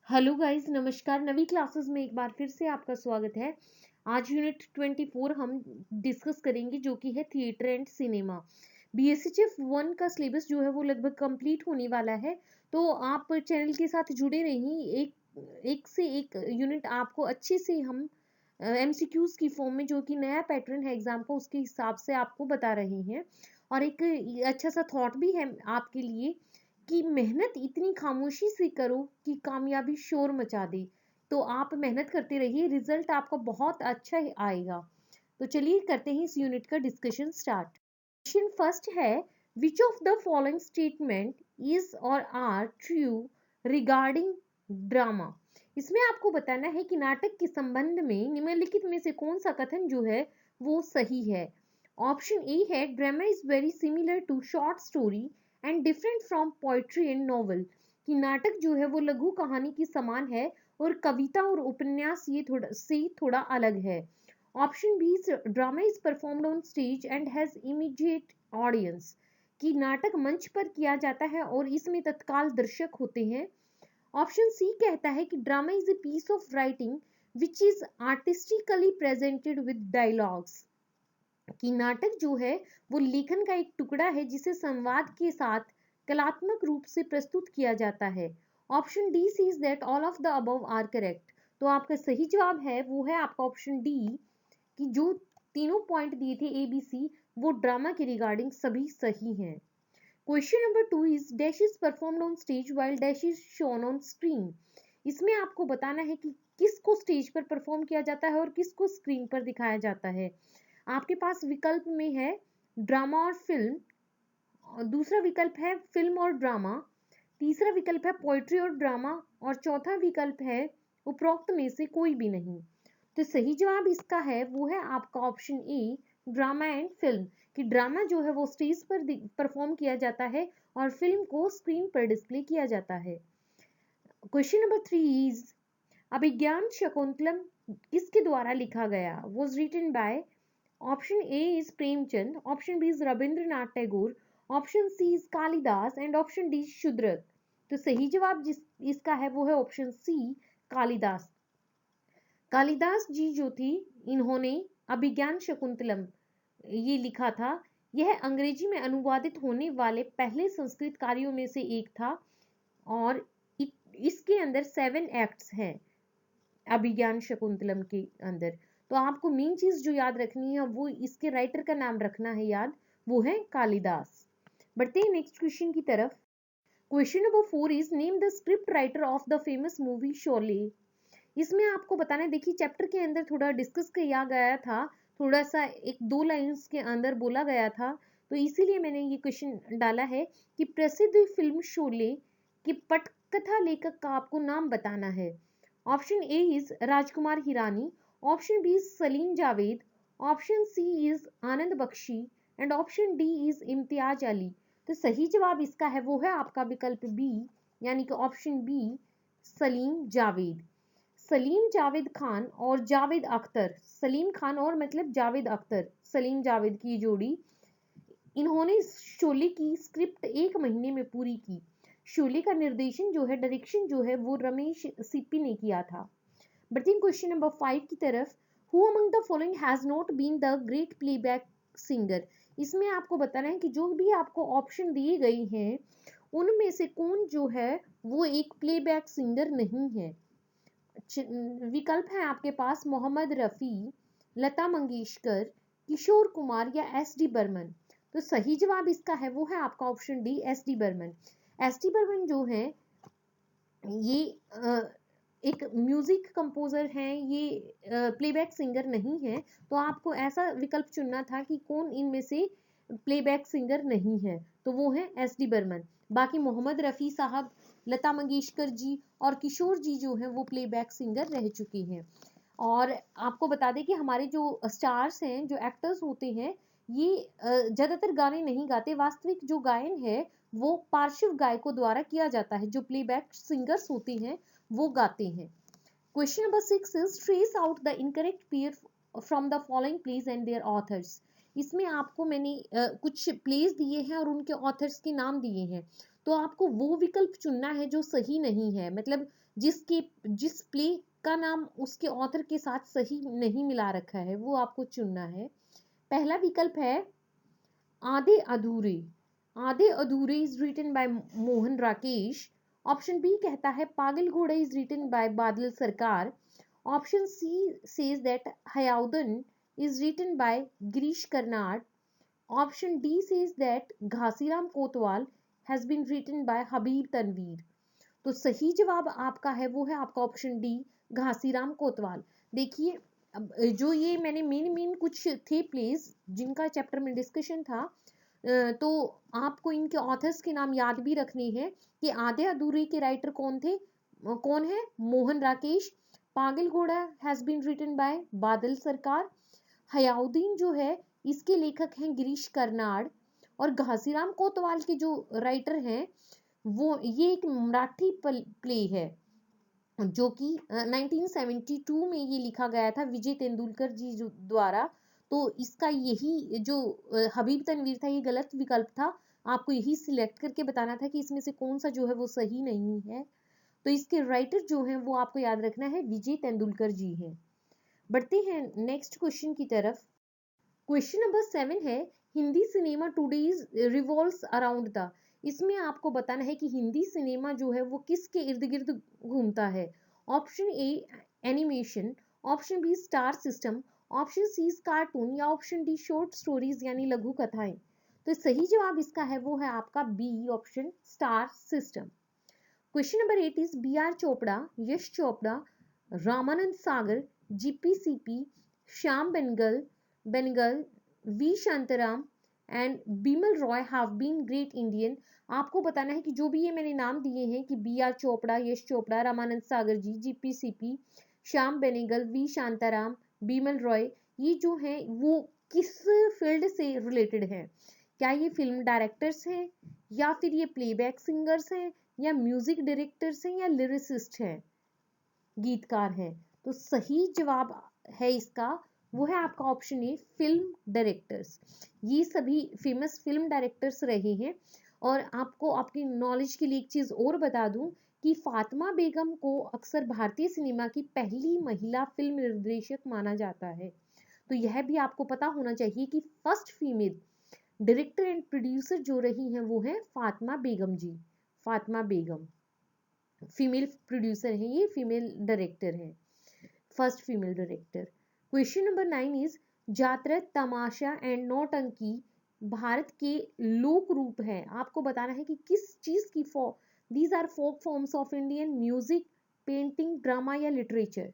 Hello guys, नमस्कार। नवी classes में एक बार फिर से आपका स्वागत है। आज यूनिट 24 हम डिस्कस करेंगे, जो कि है थिएटर एंड सिनेमा। बीएसएचएफ 1 का सिलेबस जो है वो लगभग कंप्लीट होने वाला है, तो आप चैनल के साथ जुड़े रहिए। एक से एक यूनिट आपको अच्छे से हम एमसीक्यूज की फॉर्म में, जो कि नया पैटर्न है एग्जाम का, उसके हिसाब से आपको बता रहे हैं। और एक अच्छा सा थॉट भी है आपके लिए कि मेहनत इतनी खामोशी से करो कि कामयाबी शोर मचा दे। तो आप मेहनत करते रहिए, रिजल्ट आपका बहुत अच्छा ही आएगा। तो चलिए करते हैं इस यूनिट का डिस्कशन स्टार्ट। क्वेश्चन फर्स्ट है, विच of the following statement is और आर ट्रू रिगार्डिंग ड्रामा। इसमें आपको बताना है कि नाटक के संबंध में निम्नलिखित में से कौन सा कथन जो है वो सही है। ऑप्शन ए है, drama is very similar to short story and different from poetry and novel. कि नाटक जो है वो लघु कहानी की समान है और कविता और उपन्यास ये थोड़ा अलग है। Option B, drama is performed on stage and has immediate audience. कि नाटक मंच पर किया जाता है और इसमें तत्काल दर्शक होते हैं। ऑप्शन सी कहता है कि drama is a piece of writing which is artistically presented with dialogues. कि नाटक जो है वो लेखन का एक टुकड़ा है जिसे संवाद के साथ कलात्मक रूप से प्रस्तुत किया जाता है। Option D says that all of the above are correct. तो आपका सही जवाब है वो है आपका ऑप्शन डी, कि जो तीनों पॉइंट दिए थे ए बी सी, वो ड्रामा के रिगार्डिंग सभी सही हैं। Question number 2 is, dash is performed on stage while dash is shown on screen. इसमें आपको बताना है कि किसको स्टेज पर परफॉर्म किया जाता है और किसको स्क्रीन पर दिखाया जाता है। आपके पास विकल्प में है ड्रामा और फिल्म, और दूसरा विकल्प है फिल्म और ड्रामा, तीसरा विकल्प है पोइट्री और ड्रामा, और चौथा विकल्प है उपरोक्त में से कोई भी नहीं। तो सही जवाब इसका है वो है आपका option A, drama and film. कि ड्रामा जो है वो स्टेज पर परफॉर्म किया जाता है और फिल्म को स्क्रीन पर डिस्प्ले किया जाता है। Question number 3 is, Abhijnana Shakuntalam किसके द्वारा लिखा गया। Was written by, option A is Premchand, option B is Rabindranath Tagore, option C is Kalidas and option D Shudraka. तो सही जवाब जिस इसका है वो है ऑप्शन सी, कालिदास। कालिदास जी जो थी, इन्होंने अभिज्ञान शकुंतलम ये लिखा था। यह अंग्रेजी में अनुवादित होने वाले पहले संस्कृत कार्यों में से एक था और इसके अंदर 7 एक्ट्स हैं अभिज्ञान शकुंतलम के अंदर। तो आपको मेन चीज जो याद रखनी है वो इसके राइटर का नाम रखना है याद, वो है कालिदास। बढ़ते हैं नेक्स्ट क्वेश्चन की तरफ। Question number 4 is, name the script writer of the famous movie Sholay. इसमें आपको बताना है, देखिए चैप्टर के अंदर थोड़ा डिस्कस किया गया था, थोड़ा सा एक दो लाइंस के अंदर बोला गया था, तो इसीलिए मैंने ये क्वेश्चन डाला है कि प्रसिद्ध फिल्म शोले के पटकथा लेखक का आपको नाम बताना है। Option A is Rajkumar Hirani, option B is Salim Javed, option C is Anand Bakshi and option D is Imtiaz Ali. तो सही जवाब इसका है वो है आपका विकल्प बी, यानी कि ऑप्शन बी, सलीम जावेद। सलीम जावेद खान और जावेद अख्तर, सलीम खान और मतलब जावेद अख्तर, सलीम जावेद की जोड़ी, इन्होंने शोले की स्क्रिप्ट 1 महीने में पूरी की। शोले का निर्देशन जो है, डायरेक्शन जो है वो रमेश सिप्पी ने किया था। बढ़ते हैं क्वेश्चन नंबर 5 की तरफ। Who among the following has not been the great playback singer. इसमें आपको बताना है कि जो भी आपको ऑप्शन दिए गए हैं उनमें से कौन जो है वो एक प्लेबैक सिंगर नहीं है। विकल्प है आपके पास मोहम्मद रफ़ी, लता मंगेशकर, किशोर कुमार या एस डी बर्मन। तो सही जवाब इसका है वो है आपका ऑप्शन डी, एस डी बर्मन। एस डी बर्मन जो है ये एक म्यूजिक कंपोजर हैं, ये प्लेबैक सिंगर नहीं है। तो आपको ऐसा विकल्प चुनना था कि कौन इनमें से प्लेबैक सिंगर नहीं है, तो वो है एस डी बर्मन। बाकी मोहम्मद रफ़ी साहब, लता मंगेशकर जी और किशोर जी जो हैं वो प्लेबैक सिंगर रह चुके हैं। और आपको बता दें कि हमारे जो स्टार्स हैं, जो एक्टर्स होते हैं, ये ज़्यादातर गाने नहीं गाते। वास्तविक जो गायन है वो पार्श्व गायकों द्वारा किया जाता है, जो प्लेबैक सिंगर्स होते हैं वो गाते हैं। Question number 6 is, trace out the incorrect pair from the following plays and their authors. इसमें आपको मैंने कुछ प्लेज दिए हैं और उनके ऑथर्स के नाम दिए हैं, तो आपको वो विकल्प चुनना है जो सही नहीं है, मतलब जिस प्ले का नाम उसके ऑथर के साथ सही नहीं मिला रखा है, वो आपको चुनना है। पहला विकल्प है आधे Adhure. Aadhe Adhure is written by Mohan Rakesh. Option B कहता है Pagal Ghoda is written by Badal Sarkar. Option C says that Hayavadana is written by Girish Karnad. Option D says that Ghashiram Kotwal has been written by Habib Tanvir. तो सही जवाब आपका है वो है आपका ऑप्शन डी, घासीराम कोतवाल। देखिए जो ये मैंने मेन कुछ थे प्लेस जिनका चैप्टर में डिस्कशन था, तो आपको इनके ऑथर्स के नाम याद भी रखने हैं कि आधे अधूरे के राइटर कौन थे, कौन है, मोहन राकेश। पागल घोड़ा has been written by Badal सरकार। हयाउद्दीन जो है इसके लेखक हैं गिरीश कर्नाड। और घासीराम कोतवाल के जो राइटर हैं वो ये एक मराठी प्ले है जो कि 1972 में ये लिखा गया था विजय तेंदुलकर जी द्वारा। तो इसका यही जो हबीब तनवीर था ये गलत विकल्प था, आपको यही सिलेक्ट करके बताना था कि इसमें से कौन सा जो है वो सही नहीं है। तो इसके राइटर जो हैं वो आपको याद रखना है विजय तेंदुलकर जी हैं। बढ़ते हैं नेक्स्ट क्वेश्चन की तरफ। क्वेश्चन नंबर 7 है Hindi cinema today revolves around the. इसमें आपको बताना है कि हिंदी सिनेमा जो है वो किसके इर्द गिर्द घूमता है। Option A animation, option B star system, option C cartoon या ऑप्शन डी शॉर्ट स्टोरीज यानी लघु कथाएं। तो सही जवाब इसका है वो है आपका B option star system. Question number 8 is B R Chopra, Yash Chopra, Ramanand Sagar, G P Sippy, Shyam Benegal, V Shantaram and Bimal Roy have been great Indian. आपको बताना है कि जो भी ये मैंने नाम दिए हैं कि B R Chopra, Yash Chopra, Ramanand Sagar ji, G P Sippy, Shyam Benegal, V Shantaram, Bimal Roy, ये जो हैं वो किस फील्ड से रिलेटेड हैं। क्या ये फिल्म डायरेक्टर्स हैं, या फिर ये प्लेबैक सिंगर्स हैं, या म्यूजिक डायरेक्टर्स हैं, या लिरिसिस्ट हैं, गीतकार हैं। तो सही जवाब है इसका वो है आपका ऑप्शन ए फिल्म डायरेक्टर्स। ये सभी फेमस फिल्म डायरेक्टर्स रहे हैं। और आपको आपकी नॉलेज के लिए एक चीज और बता दूं कि फातिमा बेगम को अक्सर भारतीय सिनेमा की पहली महिला फिल्म निर्देशक माना जाता है। तो यह भी आपको पता होना चाहिए कि first female director and producer जो रही हैं वो है फातिमा बेगम जी। फातिमा बेगम फीमेल प्रोड्यूसर हैं, ये फीमेल डायरेक्टर हैं, first female director. Question number 9 is Jatra Tamasha and नौटंकी भारत के लोक रूप है। आपको बताना है कि किस चीज की these are folk forms of Indian music, painting, drama या लिटरेचर।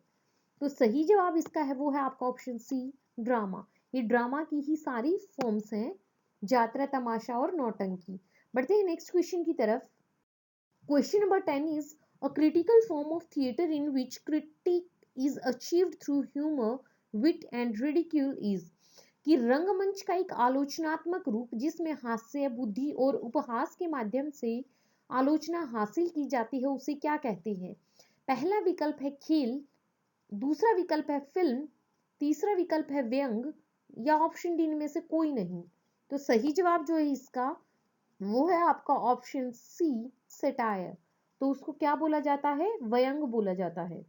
तो सही जवाब इसका है वो है आपका ऑप्शन सी ड्रामा। ये ड्रामा की ही सारी फॉर्म्स हैं, जात्रा तमाशा और नौटंकी। बढ़ते हैं नेक्स्ट क्वेश्चन की तरफ। Question number 10 is a critical form of theatre in which critique is achieved through humor, wit and ridicule is। कि रंगमंच का एक आलोचनात्मक रूप जिसमें हास्य, बुद्धि और उपहास के माध्यम से आलोचना हासिल की जाती है उसे क्या कहते हैं। पहला विकल्प है खेल, दूसरा विकल्प है फिल्म, तीसरा विकल्प है व्यंग, या ऑप्शन डी में से कोई नहीं। तो सही जवाब जो है इसका वो है आपका ऑप्शन सी सेटायर। तो उसको क्या बोला जाता है, व्यंग बोला जाता है,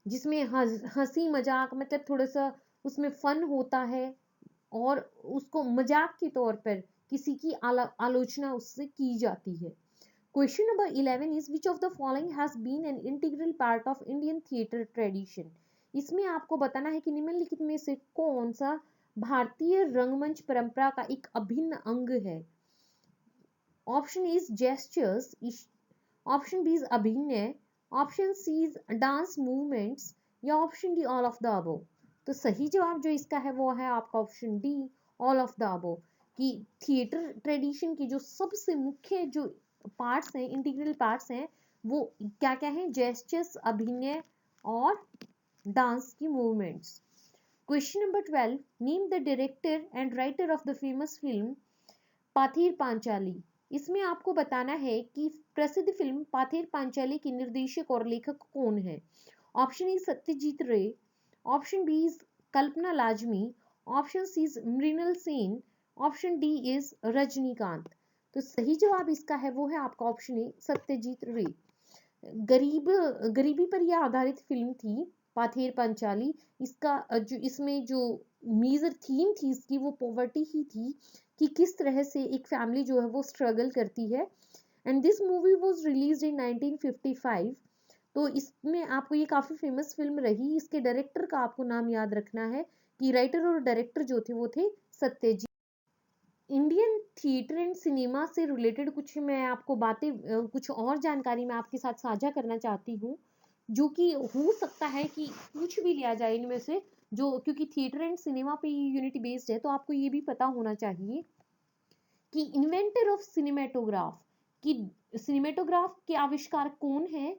जिसमें हंसी मजाक मतलब थोड़ा सा उसमें फन होता है और उसको मजाक के तौर पर किसी की आलोचना उससे की जाती है। Question number 11 is which of the following has been an integral part of Indian theatre tradition. इसमें आपको बताना है कि निम्नलिखित में से कौन सा भारतीय रंगमंच परंपरा का एक अभिन्न अंग है। Option is gestures, option B is abhinaya, option C is dance movements, या option D all of the above. तो सही जवाब जो इसका है वो है आपका option D all of the above. कि थिएटर ट्रेडिशन की जो सबसे मुख्य जो पार्ट्स हैं, इंटीग्रल पार्ट्स हैं, वो क्या क्या हैं, जेस्चर्स, अभिनय और डांस की movements. Question number 12 name the director and writer of the famous film Pather Panchali. इसमें आपको बताना है कि प्रसिद्ध फिल्म पाथेर पांचाली के निर्देशक और लेखक कौन है। ऑप्शन ए सत्यजीत रे, option B is Kalpana Lajmi, option C is Mrinal Sen, option D is Rajinikanth. तो सही जवाब इसका है वो है आपका ऑप्शन ए सत्यजीत रे। गरीबी पर यह आधारित फिल्म थी पाथेर पंचाली। इसका जो इसमें जो मेजर थीम थी इसकी वो पॉवर्टी ही थी कि किस तरह से एक फैमिली जो है वो स्ट्रगल करती है। And this movie was released in 1955। तो इसमें आपको ये काफी फेमस फिल्म रही। इसके डायरेक्टर का आपको नाम याद रखना है कि राइटर और डायरेक्टर जो थे वो थे Satyajit. Indian theatre and cinema से रिलेटेड कुछ मैं आपको बातें कुछ और जानकारी मैं आपके साथ साझा करना चाहती हूँ, जो कि हो सकता है कि कुछ भी लिया जाए इनमें से, जो क्योंकि थिएटर एंड सिनेमा पे यूनिट बेस्ड है तो आपको ये भी पता होना चाहिए कि इन्वेंटर ऑफ सिनेमेटोग्राफ की सिनेमेटोग्राफ के आविष्कार कौन है।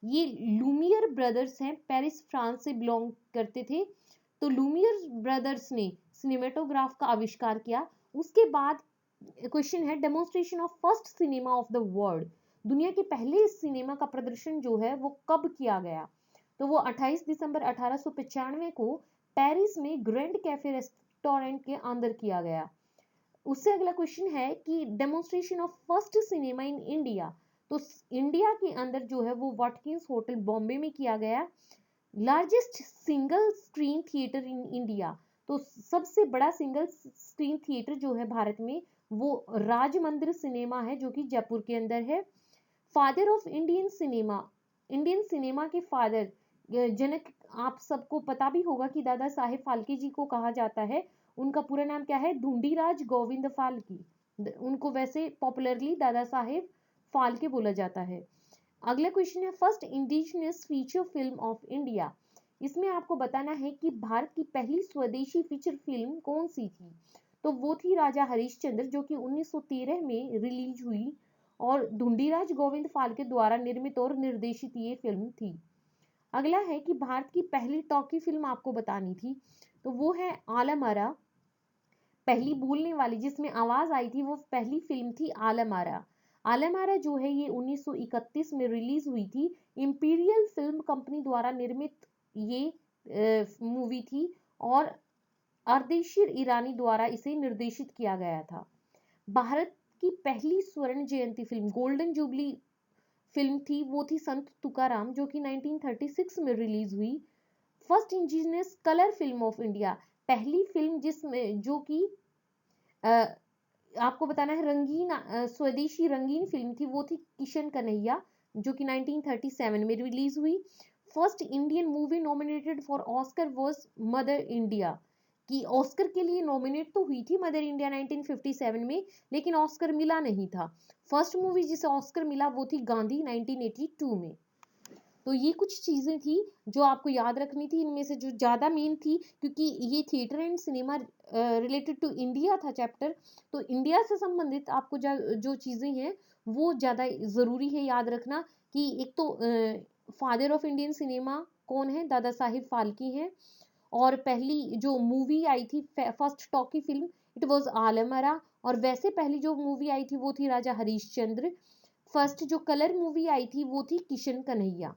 ये लूमियर ब्रदर्स हैं, पेरिस फ्रांस से बिलोंग करते थे। तो लूमियर ब्रदर्स ने सिनेमेटोग्राफ का आविष्कार किया। उसके बाद क्वेश्चन है demonstration of first cinema of the world, दुनिया के पहले सिनेमा का प्रदर्शन जो है वो कब किया गया। तो वो 28 दिसंबर 1895 को पेरिस में ग्रैंड कैफे रेस्टोरेंट के अंदर किया गया। उससे अगला क्वेश्चन है कि demonstration of first cinema in India, तो इंडिया के अंदर जो है वो वाटकिंस होटल बॉम्बे में किया गया। Largest single screen theatre in India, तो सबसे बड़ा सिंगल स्क्रीन थिएटर जो है भारत में वो राज मंदिर सिनेमा है जो कि जयपुर के अंदर है। Father of Indian cinema, Indian cinema के फादर जनक, आप सबको पता भी होगा कि दादा साहेब फाल्के जी को कहा जाता है। उनका पूरा नाम क्या है, ढूंढीराज गोविंद फाल्के। उनको वैसे पॉपुलरली दादा साहेब फाल्के बोला जाता है। अगला क्वेश्चन है first indigenous feature film of India. इसमें आपको बताना है कि भारत की पहली स्वदेशी फीचर फिल्म कौन सी थी। तो वो थी राजा हरिश्चंद्र, जो कि 1913 में रिलीज हुई और ढूंढीराज गोविंद फाल्के द्वारा निर्मित और निर्देशित ये फिल्म थी। अगला है कि भारत की पहली टॉकी फिल्म आपको बतानी थी, तो वो है आलम आरा। पहली बोलने वाली जिसमें आवाज आई थी वो पहली फिल्म थी आलम आरा। आलम आरा जो है ये 1931 में रिलीज हुई थी। इंपीरियल फिल्म कंपनी द्वारा निर्मित ये मूवी थी और अर्देशीर ईरानी द्वारा इसे निर्देशित किया गया था। भारत की पहली स्वर्ण जयंती फिल्म गोल्डन जुबली फिल्म थी वो थी संत तुकाराम, जो कि 1936 में रिलीज हुई। First indigenous colour film of India, पहली फिल्म जिसमें जो कि आपको बताना है रंगीन स्वदेशी रंगीन फिल्म थी वो थी किशन कन्हैया, जो कि 1937 में रिलीज हुई। First Indian movie nominated for Oscar was mother India, कि ऑस्कर के लिए नॉमिनेट तो हुई थी मदर इंडिया 1957 में, लेकिन ऑस्कर मिला नहीं था। फर्स्ट मूवी जिसे ऑस्कर मिला वो थी गांधी 1982 में। तो ये कुछ चीजें थी जो आपको याद रखनी थी। इनमें से जो ज्यादा मेन थी, क्योंकि ये theatre and cinema related to India था चैप्टर, तो इंडिया से संबंधित आपको जो चीजें हैं वो ज्यादा जरूरी है याद रखना। कि एक तो फादर ऑफ इंडियन सिनेमा कौन है, दादा साहिब फाल्के हैं। और पहली जो मूवी आई थी first talkie film it was Alam Ara. और वैसे पहली जो मूवी आई थी वो थी राजा हरिश्चंद्र। फर्स्ट जो कलर मूवी आई थी वो थी किशन कन्हैया।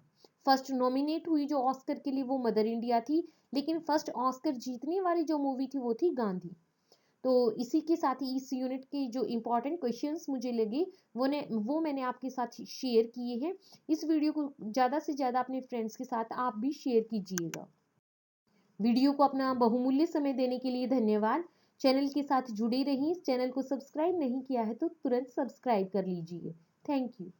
फर्स्ट नॉमिनेट हुई जो ऑस्कर के लिए वो मदर इंडिया थी, लेकिन फर्स्ट ऑस्कर जीतने वाली जो मूवी थी वो थी गांधी। तो इसी के साथ ही इस यूनिट के जो इंपॉर्टेंट क्वेश्चंस मुझे लगे वो मैंने आपके साथ शेयर किए हैं। इस वीडियो को ज़्यादा से ज़्यादा अपने फ्रेंड्स के साथ आप भी शेयर कीजिएगा। वीडियो को अपना बहुमूल्य समय देने के लिए धन्यवाद। चैनल के साथ जुड़े रहिए। चैनल को सब्सक्राइब नहीं किया है तो तुरंत सब्सक्राइब कर लीजिए। Thank you.